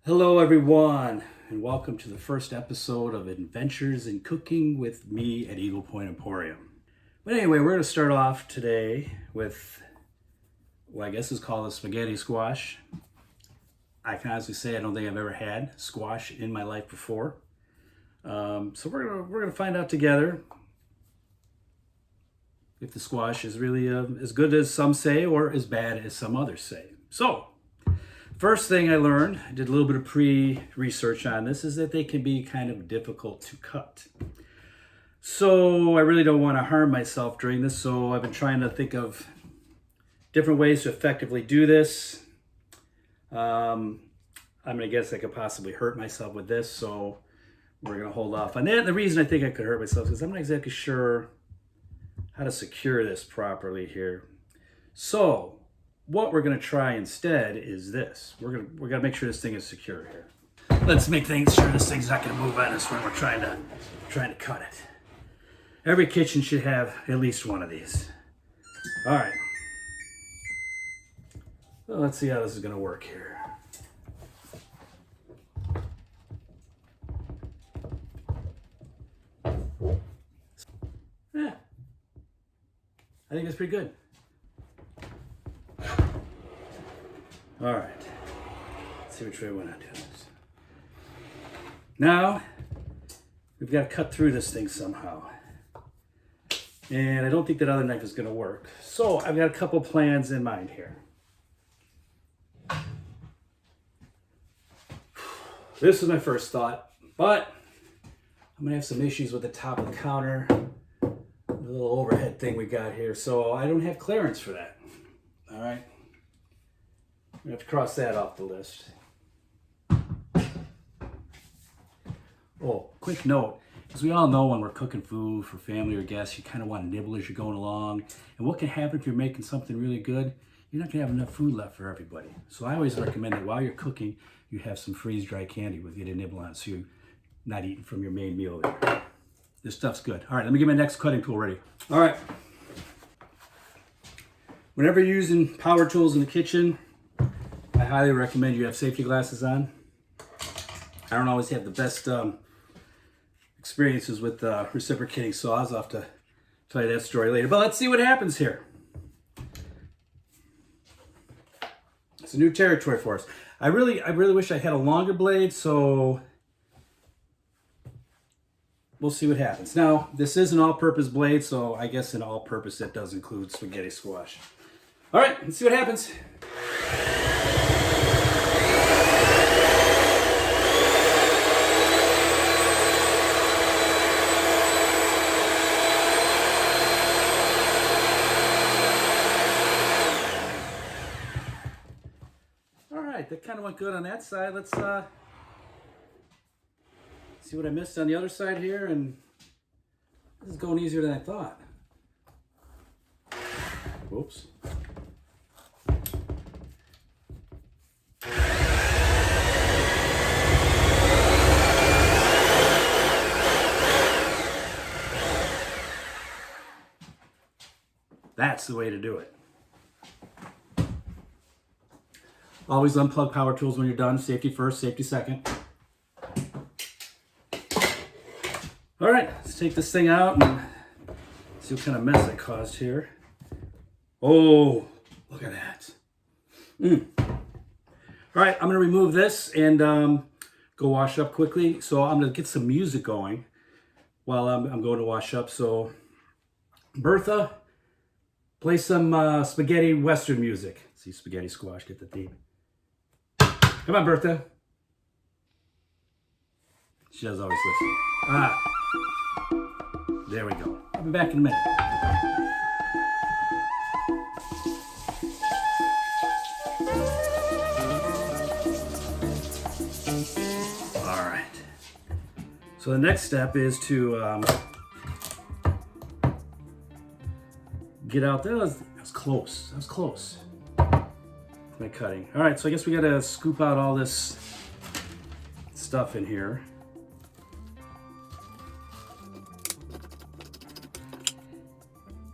Hello, everyone, and welcome to the first episode of Adventures in Cooking with me at Eagle Point Emporium. But anyway, we're going to start off today with what I guess is called a spaghetti squash. I can honestly say I don't think I've ever had squash in my life before. So we're gonna find out together if the squash is really as good as some say or as bad as some others say. So, first thing I learned, I did a little bit of pre-research on this, is that they can be kind of difficult to cut. So I really don't want to harm myself during this, so I've been trying to think of different ways to effectively do this. I'm gonna guess I could possibly hurt myself with this, so we're gonna hold off on that. The reason I think I could hurt myself is I'm not exactly sure how to secure this properly here. So what we're gonna try instead is this. We're gonna make sure this thing is secure here. Let's make things sure this thing's not gonna move on us when we're trying to cut it. Every kitchen should have at least one of these. All right. So let's see how this is gonna work here. Yeah, I think that's pretty good. All right, let's see which way we want to do this. Now, we've got to cut through this thing somehow. And I don't think that other knife is going to work. So I've got a couple plans in mind here. This is my first thought, but I'm going to have some issues with the top of the counter, the little overhead thing we got here. So I don't have clearance for that. All right. We have to cross that off the list. Oh, quick note. As we all know, when we're cooking food for family or guests, you kind of want to nibble as you're going along. And what can happen if you're making something really good? You're not going to have enough food left for everybody. So I always recommend that while you're cooking, you have some freeze-dried candy with you to nibble on, so you're not eating from your main meal there. This stuff's good. All right, let me get my next cutting tool ready. All right. Whenever you're using power tools in the kitchen, I highly recommend you have safety glasses on. I don't always have the best experiences with reciprocating saws. I'll have to tell you that story later. But let's see what happens here. It's a new territory for us. I really wish I had a longer blade, so we'll see what happens. Now, this is an all-purpose blade, so I guess an all-purpose that does include spaghetti squash. All right, let's see what happens. That kind of went good on that side. Let's see what I missed on the other side here, and this is going easier than I thought. Whoops. That's the way to do it. Always unplug power tools when you're done. Safety first, safety second. All right, let's take this thing out and see what kind of mess I caused here. Oh, look at that. All right, I'm gonna remove this and go wash up quickly. So I'm gonna get some music going while I'm going to wash up. So Bertha, play some spaghetti western music. See, spaghetti squash, get the theme. Come on, Bertha. She does always listen. There we go. I'll be back in a minute. All right. So the next step is to get out. That was close. That was close. My cutting. All right, so I guess we gotta scoop out all this stuff in here.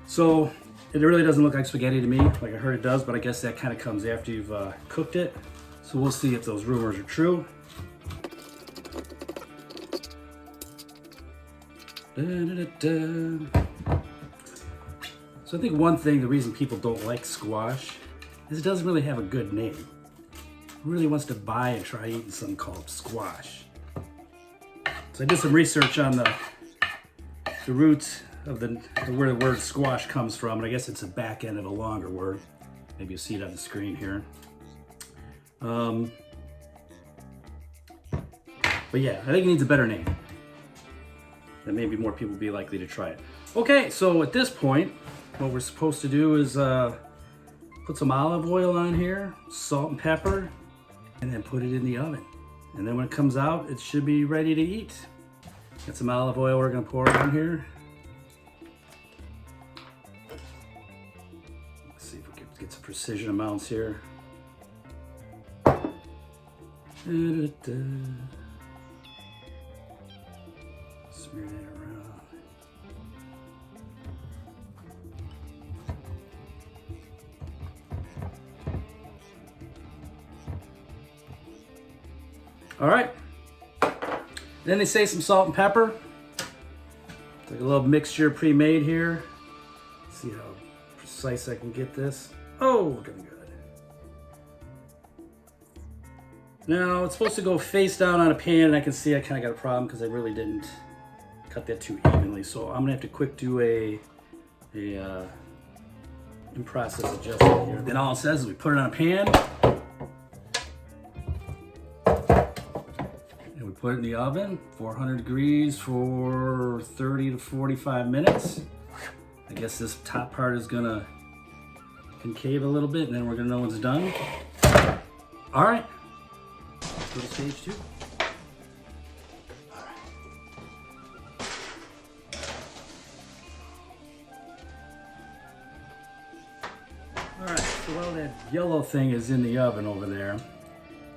So it really doesn't look like spaghetti to me, like I heard it does, but I guess that kind of comes after you've cooked it. So we'll see if those rumors are true. So I think one thing, the reason people don't like squash is it doesn't really have a good name. Who really wants to buy and try eating something called squash? So I did some research on the roots of where the word squash comes from, and I guess it's the back end of a longer word. Maybe you see it on the screen here. But yeah, I think it needs a better name. Then maybe more people will be likely to try it. Okay, so at this point, what we're supposed to do is put some olive oil on here, salt and pepper, and then put it in the oven. And then when it comes out, it should be ready to eat. Got some olive oil we're gonna pour on here. Let's see if we can get some precision amounts here. Smear that around. All right. Then they say some salt and pepper. Like a little mixture pre-made here. See how precise I can get this. Oh, looking good. Now it's supposed to go face down on a pan, and I can see I kind of got a problem because I really didn't cut that too evenly. So I'm gonna have to quick do a in-process adjustment here. Then all it says is we put it on a pan. Put it in the oven, 400 degrees for 30 to 45 minutes. I guess this top part is gonna concave a little bit, and then we're gonna know when it's done. All right, let's go to stage 2. All right, so while that yellow thing is in the oven over there,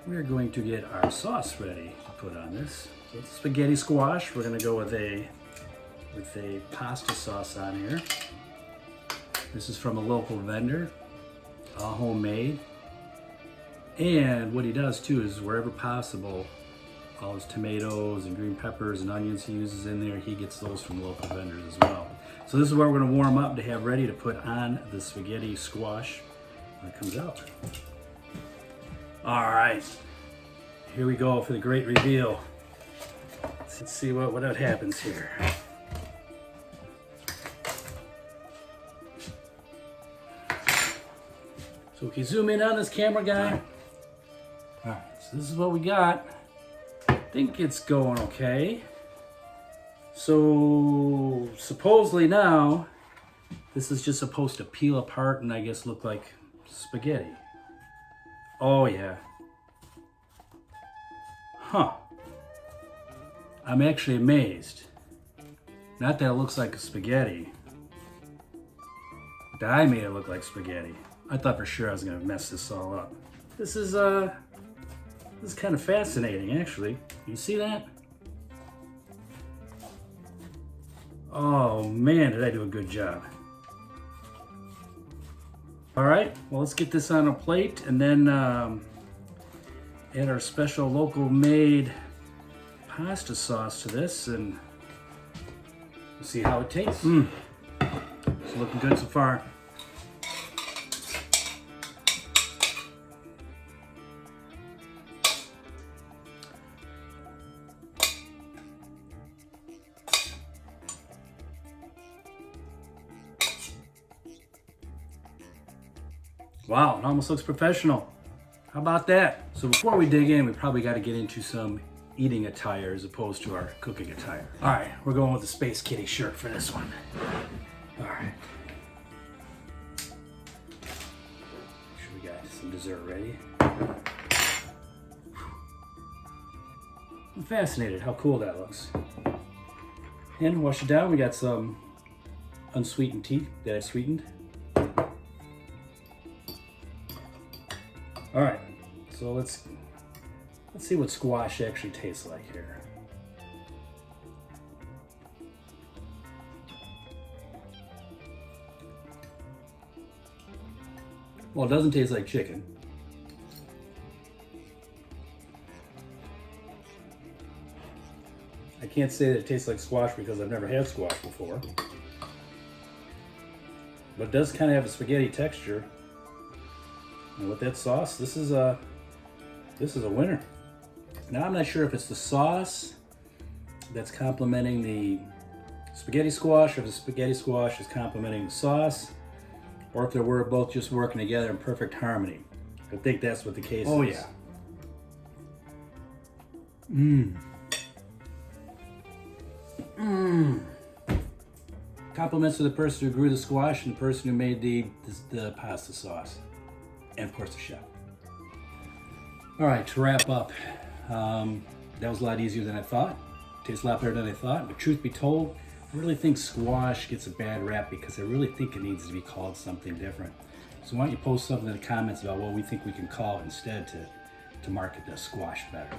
we're going to get our sauce ready to put on this. So it's spaghetti squash. We're gonna go with a pasta sauce on here. This is from a local vendor, all homemade. And what he does too is wherever possible, all his tomatoes and green peppers and onions he uses in there, he gets those from local vendors as well. So this is what we're gonna warm up to have ready to put on the spaghetti squash when it comes out. All right, here we go for the great reveal. Let's see what happens here. So if you zoom in on this camera guy, all right, so this is what we got. I think it's going okay. So supposedly now, this is just supposed to peel apart and I guess look like spaghetti. Oh yeah. Huh. I'm actually amazed. Not that it looks like a spaghetti, but I made it look like spaghetti. I thought for sure I was gonna mess this all up. This is kind of fascinating actually. You see that? Oh man, did I do a good job. All right, well, let's get this on a plate and then add our special local made pasta sauce to this and we'll see how it tastes. It's looking good so far. Wow, it almost looks professional. How about that? So before we dig in, we probably got to get into some eating attire as opposed to our cooking attire. All right, we're going with the Space Kitty shirt for this one. All right. Make sure we got some dessert ready. I'm fascinated how cool that looks. And wash it down. We got some unsweetened tea that I sweetened. All right, so let's see what squash actually tastes like here. Well, it doesn't taste like chicken. I can't say that it tastes like squash because I've never had squash before. But it does kind of have a spaghetti texture. And with that sauce, this is a winner. Now I'm not sure if it's the sauce that's complementing the spaghetti squash, or if the spaghetti squash is complementing the sauce, or if they were both just working together in perfect harmony. I think that's what the case is. Oh yeah. Compliments to the person who grew the squash and the person who made the pasta sauce. And of course the chef. All right, to wrap up, that was a lot easier than I thought. Tastes a lot better than I thought, but truth be told, I really think squash gets a bad rap because I really think it needs to be called something different. So why don't you post something in the comments about what we think we can call it instead to market the squash better.